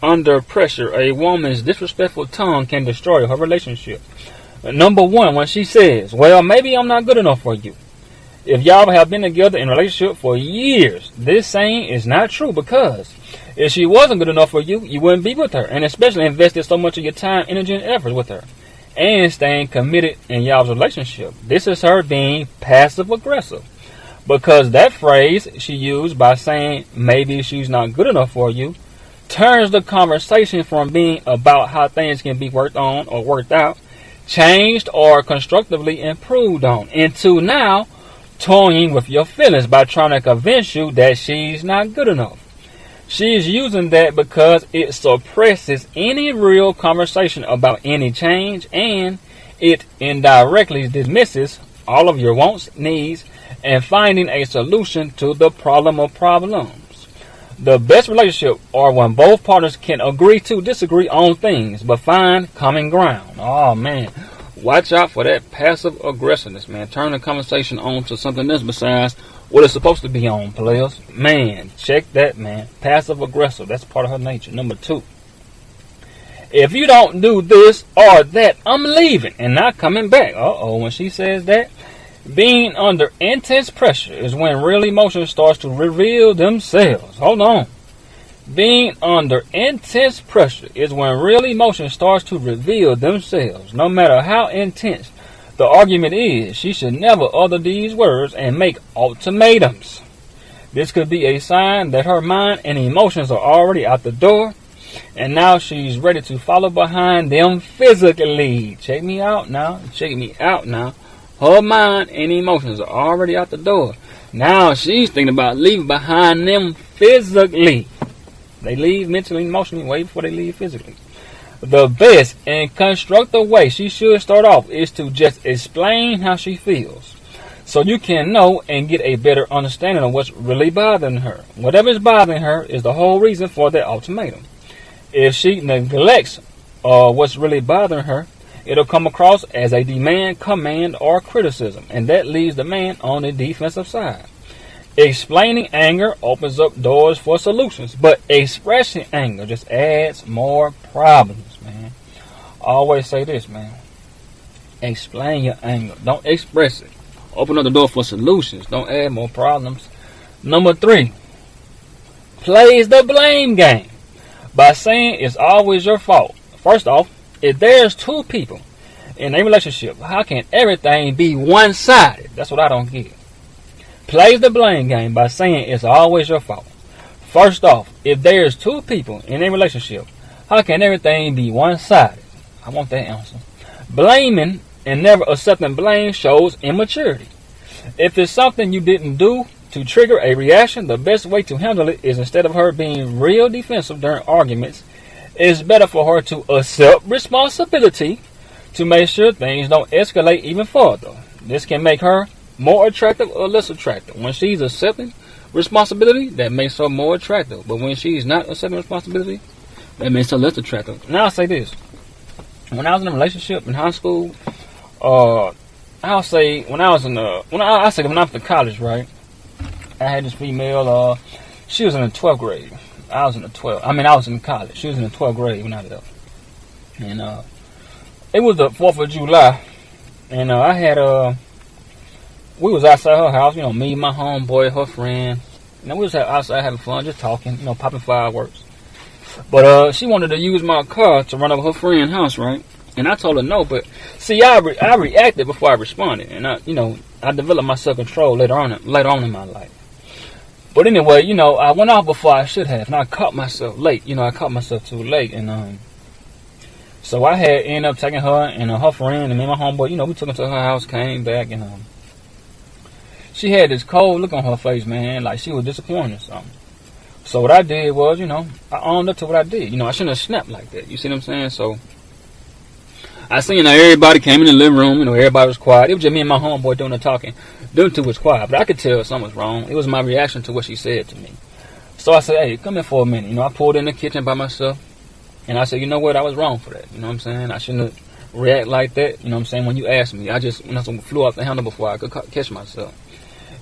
under pressure, a woman's disrespectful tongue can destroy her relationship. Number one, when she says, well, maybe I'm not good enough for you. If y'all have been together in a relationship for years, this saying is not true, because if she wasn't good enough for you, you wouldn't be with her, and especially invested so much of your time, energy, and effort with her, and staying committed in y'all's relationship. This is her being passive aggressive, because that phrase she used by saying maybe she's not good enough for you turns the conversation from being about how things can be worked on or worked out, changed, or constructively improved on, into now toying with your feelings by trying to convince you that she's not good enough. She's using that because it suppresses any real conversation about any change, and it indirectly dismisses all of your wants, needs, and finding a solution to the problem of problems. The best relationship are when both partners can agree to disagree on things, but find common ground. Oh man, watch out for that passive aggressiveness, man. Turn the conversation on to something else besides what it's supposed to be on, players. Man, check that, man. Passive aggressive, that's part of her nature. Number two, if you don't do this or that, I'm leaving and not coming back. When she says that, being under intense pressure is when real emotion starts to reveal themselves. Hold on. Being under intense pressure is when real emotion starts to reveal themselves. No matter how intense the argument is, she should never utter these words and make ultimatums. This could be a sign that her mind and emotions are already out the door, and now she's ready to follow behind them physically. Check me out now. Check me out now. Her mind and emotions are already out the door. Now she's thinking about leaving behind them physically. They leave mentally and emotionally way before they leave physically. The best and constructive way she should start off is to just explain how she feels, so you can know and get a better understanding of what's really bothering her. Whatever is bothering her is the whole reason for that ultimatum. If she neglects what's really bothering her, it'll come across as a demand, command, or criticism, and that leaves the man on the defensive side. Explaining anger opens up doors for solutions, but expressing anger just adds more problems, man. I always say this, man. Explain your anger. Don't express it. Open up the door for solutions. Don't add more problems. Number three, plays the blame game by saying it's always your fault. First off, if there's two people in a relationship, how can everything be one-sided? That's what I don't get. Plays the blame game by saying it's always your fault. First off, if there's two people in a relationship, how can everything be one-sided? I want that answer. Blaming and never accepting blame shows immaturity. If it's something you didn't do to trigger a reaction, the best way to handle it is, instead of her being real defensive during arguments, it's better for her to accept responsibility to make sure things don't escalate even further. This can make her more attractive or less attractive. When she's accepting responsibility, that makes her more attractive. But when she's not accepting responsibility, that makes her less attractive. Now I'll say this. When I was in a relationship in high school, I'll say when I was in college, right? I had this female, she was in the 12th grade. I was in college. She was in the 12th grade when I left. And it was the 4th of July. And I had we was outside her house, me, my homeboy, her friend. We was outside having fun, just talking, popping fireworks. But she wanted to use my car to run over her friend's house, right? And I told her no, but see, I reacted before I responded. And I developed my self-control later on in my life. But anyway, I went off before I should have, and I caught myself late. I caught myself too late, and so I had ended up taking her and her friend and me and my homeboy. We took her to her house, came back, and she had this cold look on her face, man, like she was disappointed or something. So what I did was, I owned up to what I did. I shouldn't have snapped like that. You see what I'm saying? So I seen everybody came in the living room. Everybody was quiet. It was just me and my homeboy doing the talking. Them two was quiet, but I could tell something was wrong. It was my reaction to what she said to me. So I said, hey, come here for a minute. I pulled in the kitchen by myself, and I said, you know what? I was wrong for that. You know what I'm saying? I shouldn't have react like that. You know what I'm saying? When you asked me, I just flew off the handle before I could catch myself.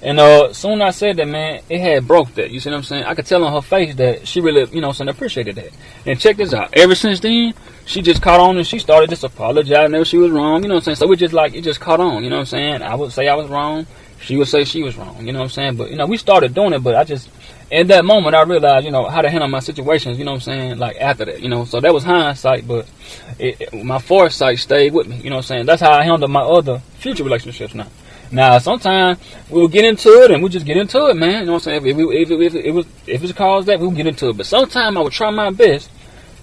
And soon I said that, man, it had broke that. You see what I'm saying? I could tell on her face that she really, you know what I'm saying, appreciated that. And check this out. Ever since then, she just caught on and she started just apologizing if she was wrong. You know what I'm saying? So we just like, it just caught on. You know what I'm saying? I would say I was wrong. She would say she was wrong. You know what I'm saying? But, you know, we started doing it, but I just, in that moment, I realized, you know, how to handle my situations, you know what I'm saying? Like after that, you know. So that was hindsight, but my foresight stayed with me. You know what I'm saying? That's how I handle my other future relationships now. Now, sometimes we'll get into it and we'll just get into it, man. You know what I'm saying? If it's caused that, we'll get into it. But sometimes I would try my best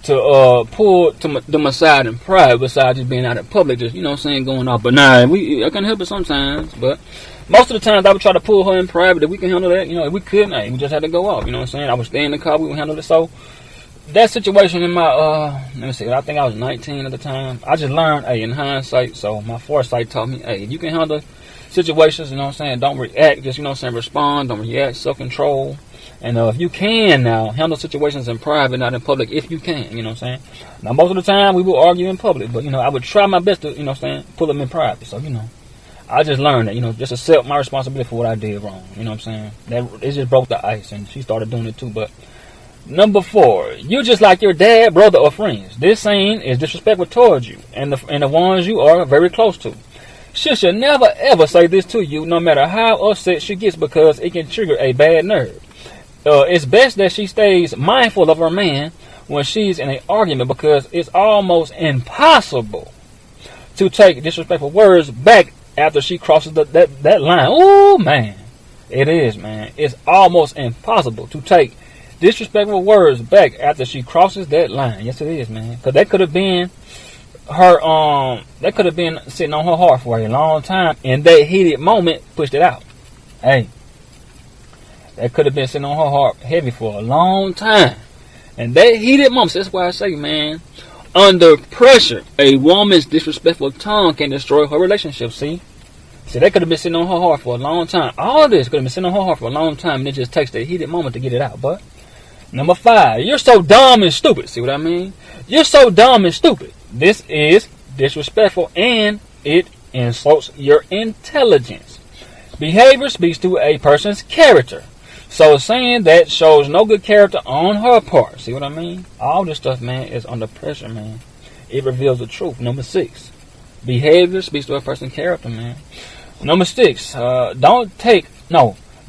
to pull to them aside in private besides just being out in public, just, you know what I'm saying, going off. But nah, I can help it sometimes. But most of the times I would try to pull her in private. If we can handle that, you know, if we couldn't, hey, we just had to go off. You know what I'm saying? I would stay in the car, we would handle it. So that situation in my, let me see, I think I was 19 at the time. I just learned, hey, in hindsight, so my foresight taught me, hey, if you can handle situations, you know what I'm saying, don't react, just, you know what I'm saying, respond, don't react, self-control. And if you can now, handle situations in private, not in public, if you can, you know what I'm saying. Now, most of the time, we will argue in public, but, you know, I would try my best to, you know what I'm saying, pull them in private. So, you know, I just learned that, you know, just accept my responsibility for what I did wrong, you know what I'm saying. That it just broke the ice, and she started doing it too. But number 4, you just like your dad, brother, or friends. This saying is disrespectful towards you and the ones you are very close to. She should never ever say this to you, no matter how upset she gets, because it can trigger a bad nerve. It's best that she stays mindful of her man when she's in an argument, because it's almost impossible to take disrespectful words back after she crosses that line. Oh man, it is, man. It's almost impossible to take disrespectful words back after she crosses that line. Yes, it is, man. Because that could have been her, that could have been sitting on her heart for a long time, and that heated moment pushed it out. Hey, that could have been sitting on her heart heavy for a long time, and that heated moment. That's why I say, man, under pressure, a woman's disrespectful tongue can destroy her relationship. See, that could have been sitting on her heart for a long time. All this could have been sitting on her heart for a long time, and it just takes that heated moment to get it out. But number 5, you're so dumb and stupid. See what I mean? You're so dumb and stupid. This is disrespectful, and it insults your intelligence. Behavior speaks to a person's character. So saying that shows no good character on her part. See what I mean? All this stuff, man, is under pressure, man. It reveals the truth. Number 6, behavior speaks to a person's character, man. Number 6, don't care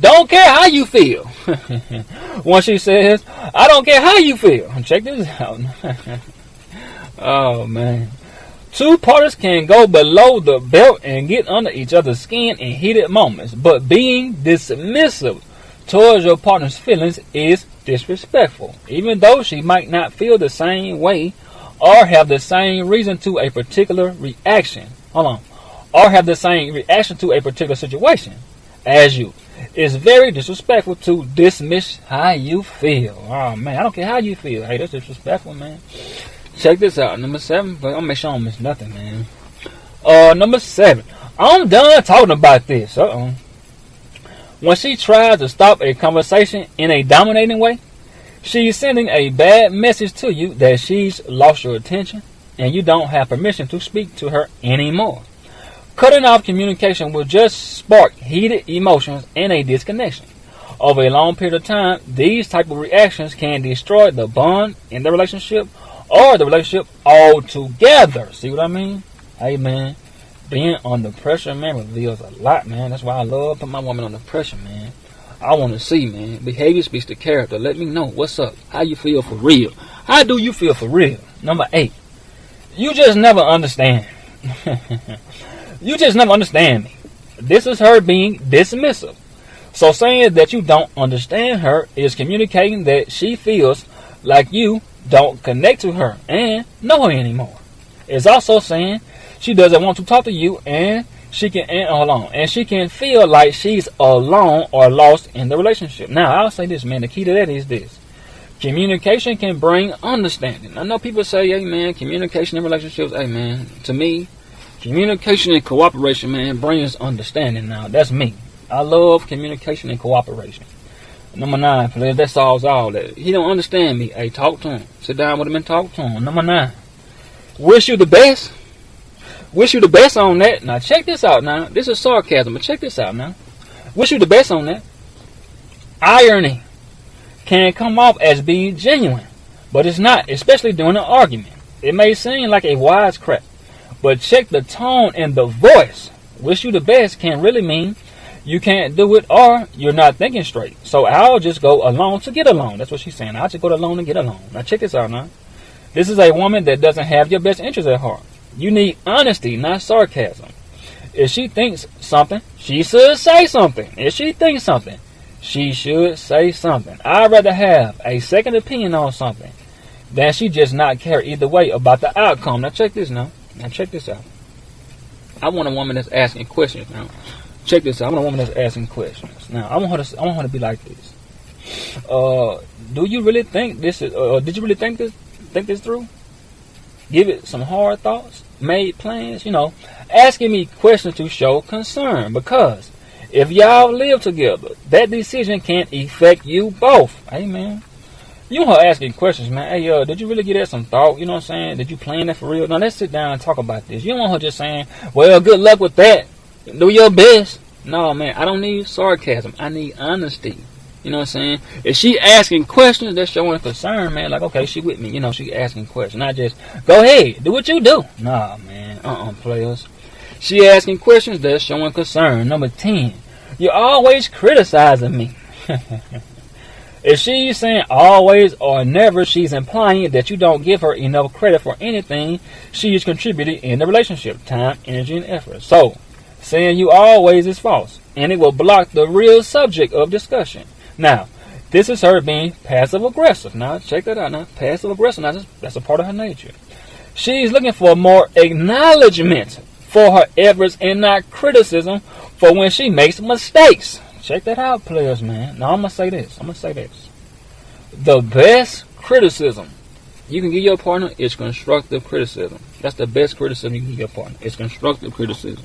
how you feel. When she says, I don't care how you feel. Check this out. Oh, man. 2 parties can go below the belt and get under each other's skin in heated moments, but being dismissive towards your partner's feelings is disrespectful, even though she might not feel the same way or have the same reason to a particular reaction. Or have the same reaction to a particular situation as you. It's very disrespectful to dismiss how you feel. Oh, man, I don't care how you feel. Hey, that's disrespectful, man. Check this out. Number 7, but I'll make sure I don't miss nothing, man. Number 7. I'm done talking about this. When she tries to stop a conversation in a dominating way, she's sending a bad message to you that she's lost your attention and you don't have permission to speak to her anymore. Cutting off communication will just spark heated emotions and a disconnection. Over a long period of time, these type of reactions can destroy the bond in the relationship or the relationship altogether. See what I mean? Hey, man, being under pressure, man, reveals a lot, man. That's why I love putting my woman under pressure, man. I want to see, man. Behavior speaks to character. Let me know what's up. How you feel for real? How do you feel for real? Number 8, you just never understand. You just never understand me. This is her being dismissive. So saying that you don't understand her is communicating that she feels like you don't connect to her and know her anymore. It's also saying she doesn't want to talk to you and she can feel like she's alone or lost in the relationship. Now, I'll say this, man. The key to that is this. Communication can bring understanding. I know people say, hey, man, communication in relationships, hey, man, to me, communication and cooperation, man, brings understanding. Now, that's me. I love communication and cooperation. Number 9, please, that solves all that. He don't understand me. Hey, talk to him. Sit down with him and talk to him. Number 9, wish you the best. Wish you the best on that. Now, check this out now. This is sarcasm, but check this out now. Wish you the best on that. Irony can come off as being genuine, but it's not, especially during an argument. It may seem like a wisecrack, but check the tone and the voice. Wish you the best can really mean you can't do it or you're not thinking straight. So I'll just go along to get along. That's what she's saying. I'll just go along to get along. Now check this out now. This is a woman that doesn't have your best interest at heart. You need honesty, not sarcasm. If she thinks something, she should say something. If she thinks something, she should say something. I'd rather have a second opinion on something than she just not care either way about the outcome. Now check this now. Now check this out. I want a woman that's asking questions now. Check this out. I want a woman that's asking questions. Now I want her to be like this. Do you really think this is? Did you really think this through? Give it some hard thoughts. Made plans. Asking me questions to show concern, because if y'all live together, that decision can affect you both. Amen. You want her asking questions, man. Hey, did you really give that some thought? You know what I'm saying? Did you plan that for real? Now, let's sit down and talk about this. You don't want her just saying, well, good luck with that. Do your best. No, man, I don't need sarcasm. I need honesty. You know what I'm saying? If she asking questions, that's showing concern, man. Like, okay, she with me. She asking questions. Not just, go ahead, do what you do. Nah, man. Players. She asking questions, that's showing concern. Number 10, you're always criticizing me. If she's saying always or never, she's implying that you don't give her enough credit for anything she's contributed in the relationship. Time, energy, and effort. So, saying you always is false, and it will block the real subject of discussion. Now, this is her being passive-aggressive. Now, check that out now. Passive-aggressive, now that's a part of her nature. She's looking for more acknowledgement for her efforts and not criticism for when she makes mistakes. Check that out, players, man. Now, I'm going to say this. The best criticism you can give your partner is constructive criticism. That's the best criticism you can give your partner. It's constructive criticism.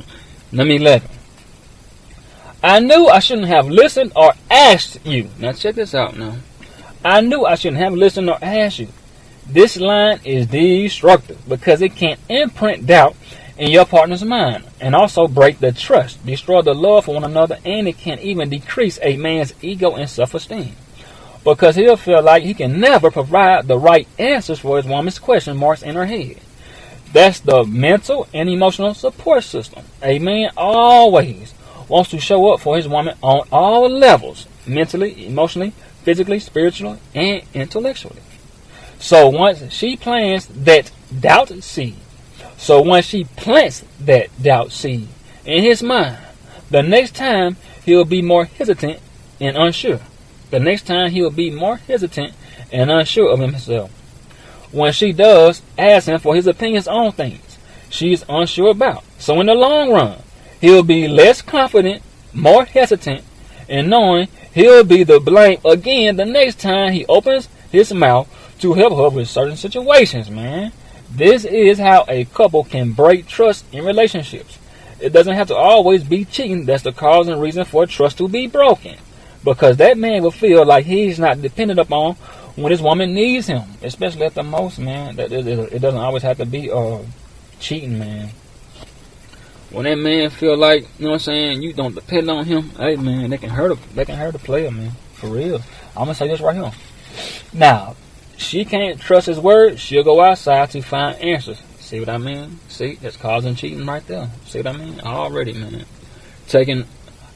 Number 11. I knew I shouldn't have listened or asked you. Now, check this out now. I knew I shouldn't have listened or asked you. This line is destructive because it can imprint doubt in your partner's mind and also break the trust, destroy the love for one another, and it can even decrease a man's ego and self-esteem because he'll feel like he can never provide the right answers for his woman's question marks in her head. That's the mental and emotional support system. A man always wants to show up for his woman on all levels, mentally, emotionally, physically, spiritually, and intellectually. So once she plants that doubt seed in his mind, the next time he'll be more hesitant and unsure. of himself. When she does ask him for his opinions on things she's unsure about. So in the long run, he'll be less confident, more hesitant, and knowing he'll be the blame again the next time he opens his mouth to help her with certain situations, man. This is how a couple can break trust in relationships. It doesn't have to always be cheating that's the cause and reason for trust to be broken. Because that man will feel like he's not dependent upon when his woman needs him. Especially at the most, man. It doesn't always have to be cheating, man. When that man feel like, you know what I'm saying, you don't depend on him, hey man, they can hurt a player, man. For real. I'm gonna say this right here. Now, she can't trust his word, she'll go outside to find answers. See what I mean? See, that's causing cheating right there. See what I mean? Already, man. Taking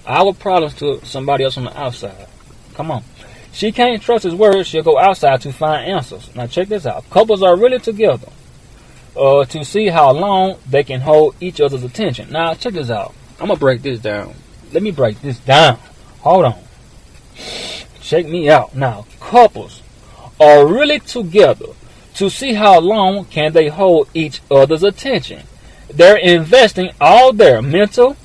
our problems to somebody else on the outside. Come on. She can't trust his word, she'll go outside to find answers. Now check this out. Couples are really together to see how long they can hold each other's attention. Now check this out. I'm going to break this down. Let me break this down. Hold on. Check me out. Now, couples are really together to see how long can they hold each other's attention. They're investing all their mental,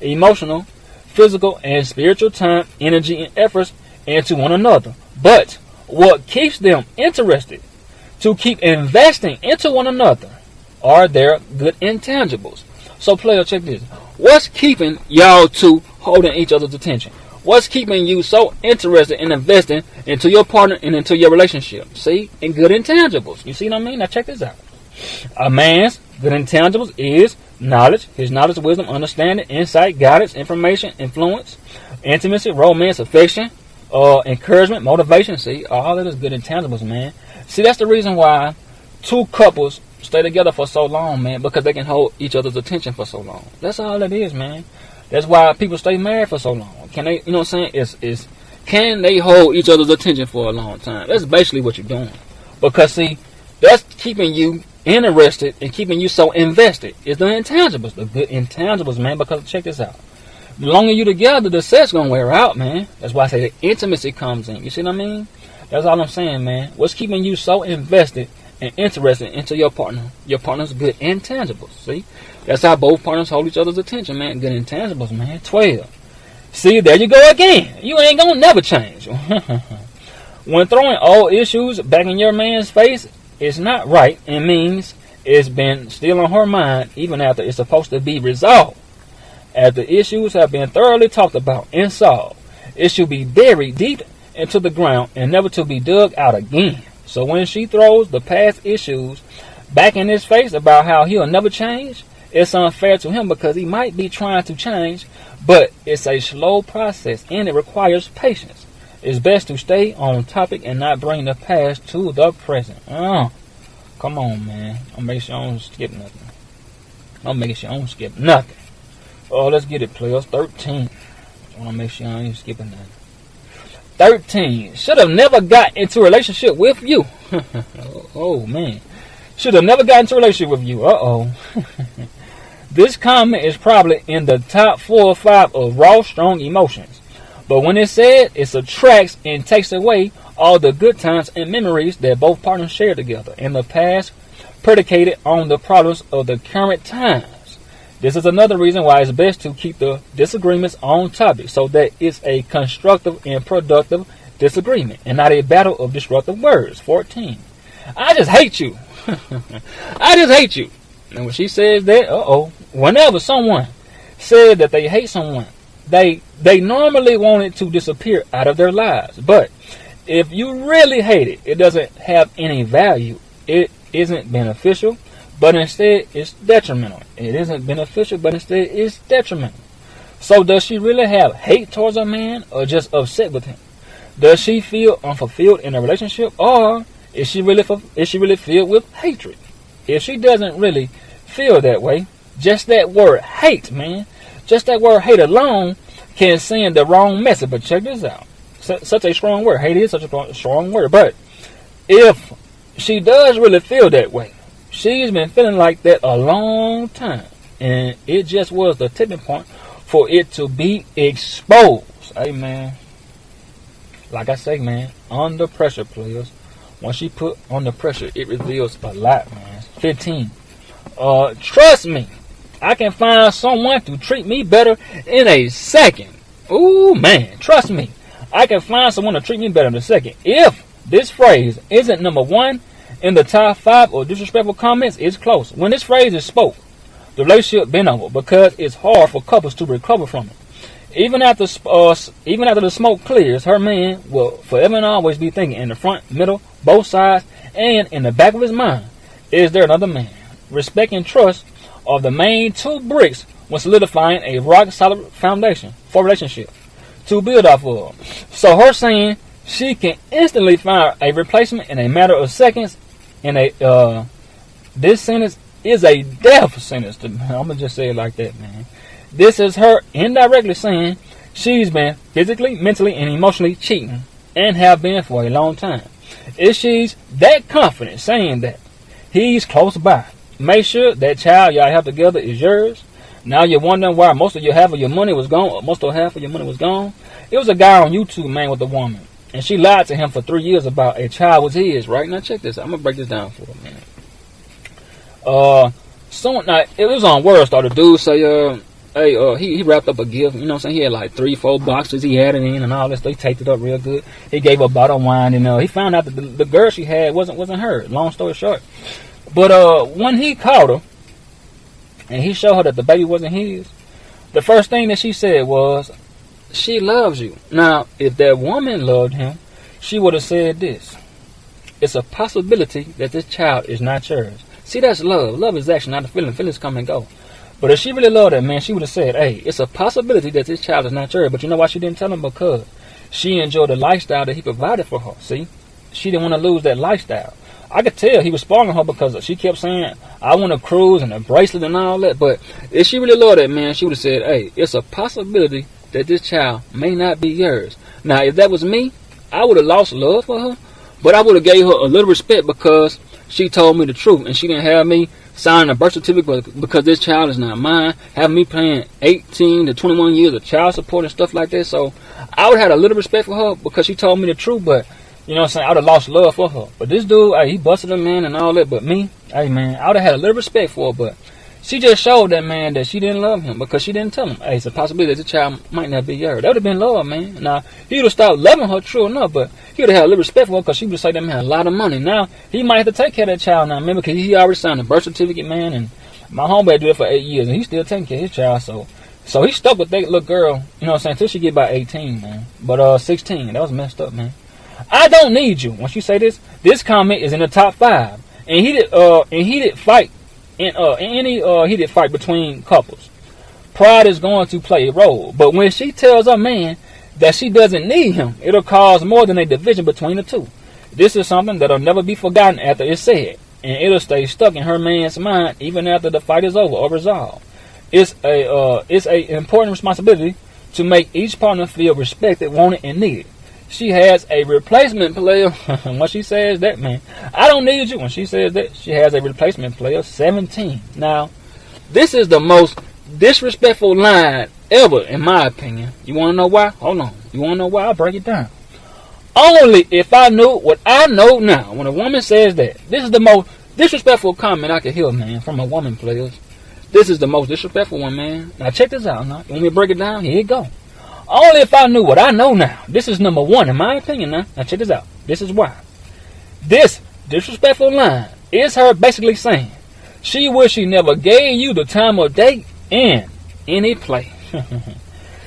emotional, physical, and spiritual time, energy, and efforts into one another. But what keeps them interested to keep investing into one another are their good intangibles. So, player, check this. What's keeping y'all two holding each other's attention? What's keeping you so interested in investing into your partner and into your relationship? See? In good intangibles. You see what I mean? Now check this out. A man's good intangibles is knowledge, his knowledge, wisdom, understanding, insight, guidance, information, influence, intimacy, romance, affection, encouragement, motivation. See, all of this good intangibles, man. See, that's the reason why two couples stay together for so long, man, because they can hold each other's attention for so long. That's all it is, man. That's why people stay married for so long. Can they, you know what I'm saying? Can they hold each other's attention for a long time? That's basically what you're doing. Because, see, that's keeping you interested and keeping you so invested. It's the intangibles, the good intangibles, man, because check this out. The longer you together, the sex gonna wear out, man. That's why I say the intimacy comes in. You see what I mean? That's all I'm saying, man. What's keeping you so invested and interested into your partner? Your partner's good intangibles. See? That's how both partners hold each other's attention, man. Good intangibles, man. 12. See, there you go again. You ain't gonna never change. When throwing old issues back in your man's face, it's not right. It means it's been still on her mind even after it's supposed to be resolved. After issues have been thoroughly talked about and solved, it should be buried deep into the ground and never to be dug out again. So when she throws the past issues back in his face about how he'll never change, it's unfair to him because he might be trying to change, but it's a slow process and it requires patience. It's best to stay on topic and not bring the past to the present. Come on, man. I'll make sure I don't skip nothing. Oh, let's get it, players. 13. I want to make sure I ain't skipping nothing. 13. Should have never got into a relationship with you. Oh, man. Should have never got into a relationship with you. Uh-oh. This comment is probably in the top 4 or 5 of raw, strong emotions. But when it's said, it subtracts and takes away all the good times and memories that both partners shared together in the past, predicated on the problems of the current times. This is another reason why it's best to keep the disagreements on topic so that it's a constructive and productive disagreement and not a battle of disruptive words. 14. I just hate you. I just hate you. And when she says that, whenever someone said that they hate someone, they normally want it to disappear out of their lives. But if you really hate it, it doesn't have any value. It isn't beneficial, but instead it's detrimental. It isn't beneficial, but instead it's detrimental. So does she really have hate towards a man or just upset with him? Does she feel unfulfilled in a relationship, or is she really filled with hatred? If she doesn't really feel that way, just that word hate, man, just that word hate alone can send the wrong message. But check this out. Such a strong word. Hate is such a strong word. But if she does really feel that way, she's been feeling like that a long time. And it just was the tipping point for it to be exposed. Amen. Like I say, man, under pressure, players. Once she put under pressure, it reveals a lot, man. 15. Trust me, I can find someone to treat me better in a second. Ooh, man, trust me. I can find someone to treat me better in a second. If this phrase isn't number 1 in the top 5 of disrespectful comments, it's close. When this phrase is spoke, the relationship been over because it's hard for couples to recover from it. Even after the smoke clears, her man will forever and always be thinking in the front, middle, both sides, and in the back of his mind, is there another man? Respect and trust are the main 2 bricks when solidifying a rock-solid foundation for a relationship to build off of. So her saying she can instantly find a replacement in a matter of seconds, this sentence is a death sentence. I'm going to just say it like that, man. This is her indirectly saying she's been physically, mentally, and emotionally cheating and have been for a long time. If she's that confident saying that he's close by, make sure that child y'all have together is yours. Now you're wondering why most of half of your money was gone. It was a guy on YouTube, man, with a woman, and she lied to him for 3 years about a child was his. Right now, check this out. I'm gonna break this down for a minute. It was on WordStar. The dude say, he wrapped up a gift. You know what I'm saying? He had like 3-4 boxes. He had it in and all this. They taped it up real good. He gave her a bottle of wine, and he found out that the girl she had wasn't her. Long story short. But when he caught her and he showed her that the baby wasn't his, the first thing that she said was, she loves you. Now, if that woman loved him, she would have said this: it's a possibility that this child is not yours. See, that's love. Love is action, not a feeling. Feelings come and go. But if she really loved that man, she would have said, hey, it's a possibility that this child is not yours. But you know why she didn't tell him? Because she enjoyed the lifestyle that he provided for her. See? She didn't want to lose that lifestyle. I could tell he was spoiling her because she kept saying, I want a cruise and a bracelet and all that. But if she really loved that man, she would have said, hey, it's a possibility that this child may not be yours. Now, if that was me, I would have lost love for her. But I would have gave her a little respect because she told me the truth. And she didn't have me signing a birth certificate because this child is not mine. Have me paying 18 to 21 years of child support and stuff like that. So I would have had a little respect for her because she told me the truth. But, you know what I'm saying, I would have lost love for her. But this dude, hey, he busted a man and all that. But me, hey, man, I would have had a little respect for her. But she just showed that man that she didn't love him because she didn't tell him, hey, it's a possibility that this child might not be yours. That would have been love, man. Now, he would have stopped loving her, true enough, but he would have had a little respect for her because she would say that man had a lot of money. Now, he might have to take care of that child now, man, because he already signed a birth certificate, man, and my homeboy did it for 8 years, and he's still taking care of his child, so he stuck with that little girl, you know what I'm saying, until she get about 18, man. But 16, that was messed up, man. I don't need you. Once you say this comment is in the top 5, and heated fight. In any heated fight between couples, pride is going to play a role. But when she tells a man that she doesn't need him, it'll cause more than a division between the two. This is something that'll never be forgotten after it's said, and it'll stay stuck in her man's mind even after the fight is over or resolved. It's a important responsibility to make each partner feel respected, wanted, and needed. She has a replacement player. When she says that, man, I don't need you. When she says that, she has a replacement player, 17. Now, this is the most disrespectful line ever, in my opinion. You want to know why? Hold on. You want to know why? I'll break it down. Only if I knew what I know now. When a woman says that, this is the most disrespectful comment I could hear, man, from a woman, players. This is the most disrespectful one, man. Now, check this out. Now, you want me to break it down? Here you go. Only if I knew what I know now. This is number 1 in my opinion now. Now check this out. This is why. This disrespectful line is her basically saying she wish she never gave you the time of day and any play.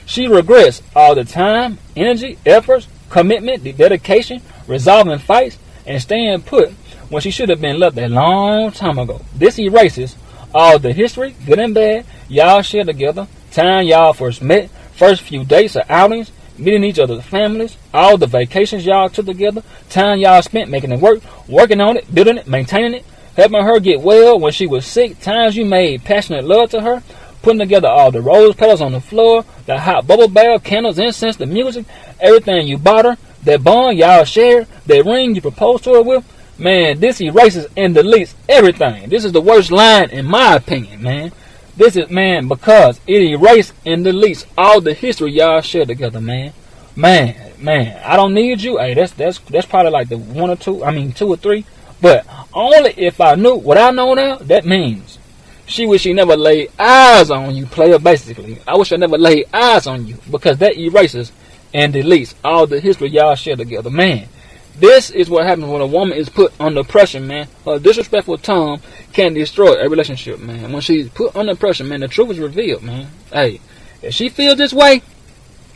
She regrets all the time, energy, efforts, commitment, the dedication, resolving fights, and staying put when she should have been left a long time ago. This erases all the history, good and bad, y'all shared together, time y'all first met, first few dates or outings, meeting each other's families, all the vacations y'all took together, time y'all spent making it work, working on it, building it, maintaining it, helping her get well when she was sick, times you made passionate love to her, putting together all the rose petals on the floor, the hot bubble bath, candles, incense, the music, everything you bought her, that bond y'all shared, that ring you proposed to her with. Man, this erases and deletes everything. This is the worst line in my opinion, man. This is, man, because it erases and deletes all the history y'all shared together, man. Man, I don't need you. Hey, that's probably like the 1 or 2, I mean 2 or 3. But only if I knew what I know now, that means she wish she never laid eyes on you, player, basically. I wish I never laid eyes on you, because that erases and deletes all the history y'all shared together, man. This is what happens when a woman is put under pressure, man. Her disrespectful tongue can destroy a relationship, man. When she's put under pressure, man, the truth is revealed, man. Hey, if she feels this way,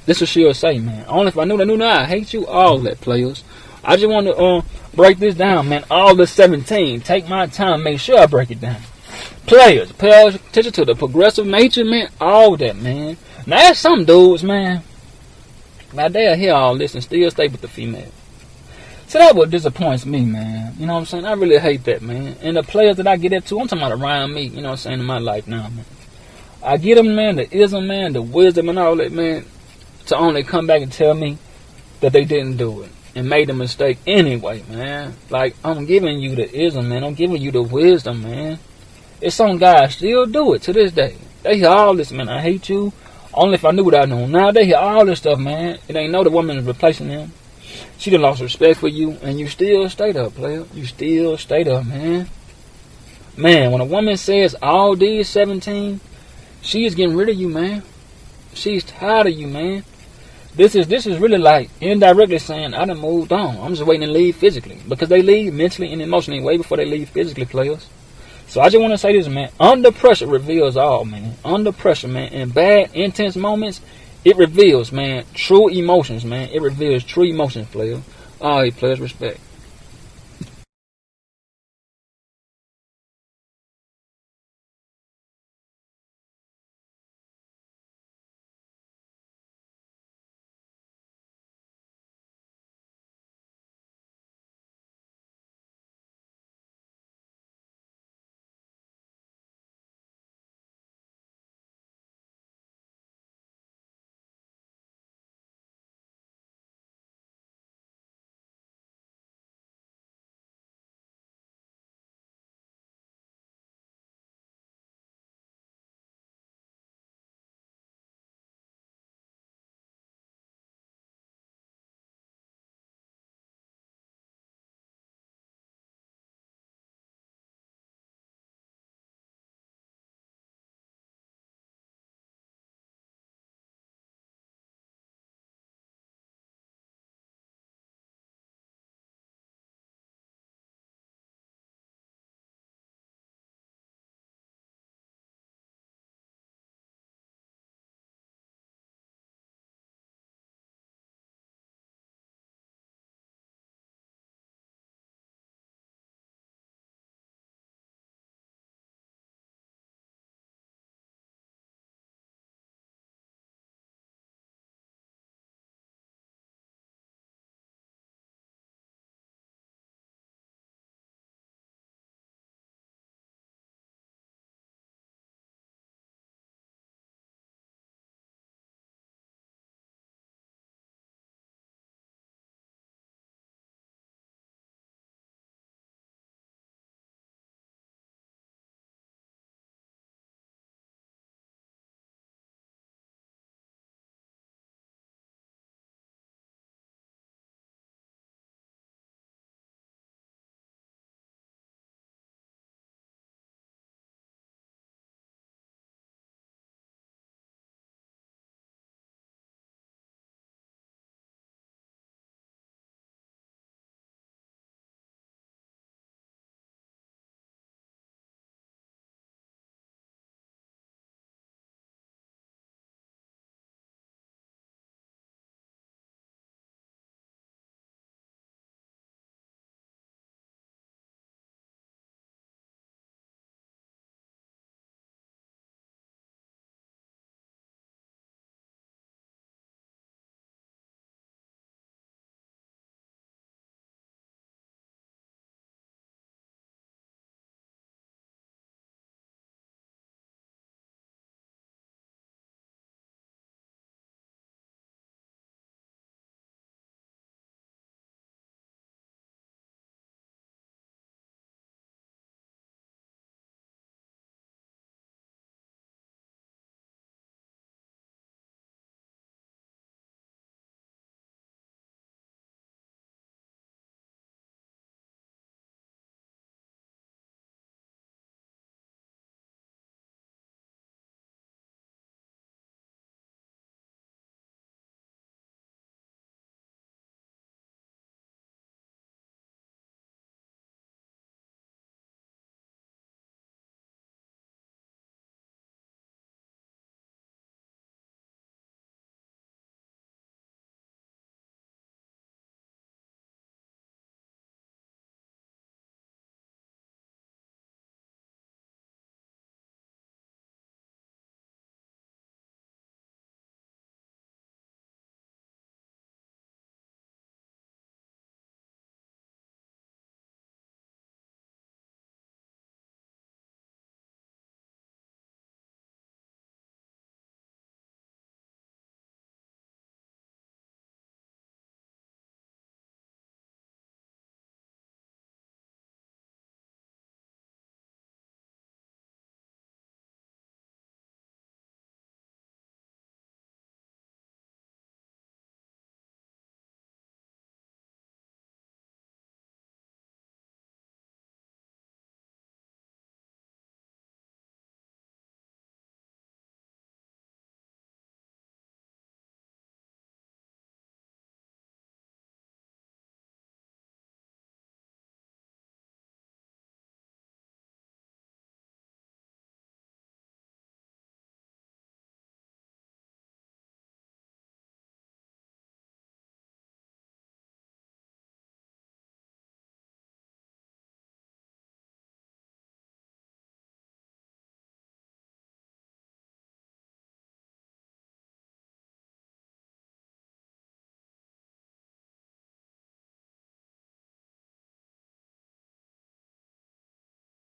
this is what she'll say, man. Only if I knew that I knew now, I hate you, all that, players. I just want to break this down, man. All the 17. Take my time, make sure I break it down. Players, pay attention to the progressive nature, man. All that, man. Now, there's some dudes, man. Now, they'll hear all this and still stay with the female. So that what disappoints me, man. You know what I'm saying? I really hate that, man. And the players that I get into, I'm talking about around me, you know what I'm saying, in my life now, man. I get them, man, the ism, man, the wisdom and all that, man, to only come back and tell me that they didn't do it and made a mistake anyway, man. Like, I'm giving you the ism, man. I'm giving you the wisdom, man. It's some guys still do it to this day. They hear all this, man. I hate you. Only if I knew what I know. Now they hear all this stuff, man. It ain't no the woman is replacing them. She done lost respect for you, and you still stayed up, player. You still stayed up, man. Man, when a woman says all these 17, she is getting rid of you, man. She's tired of you, man. This is really like indirectly saying I done moved on. I'm just waiting to leave physically, because they leave mentally and emotionally way before they leave physically, players. So I just want to say this, man. Under pressure reveals all, man. Under pressure, man. In bad, intense moments, it reveals, man, true emotions, man. It reveals true emotions, player. All right, players, respect.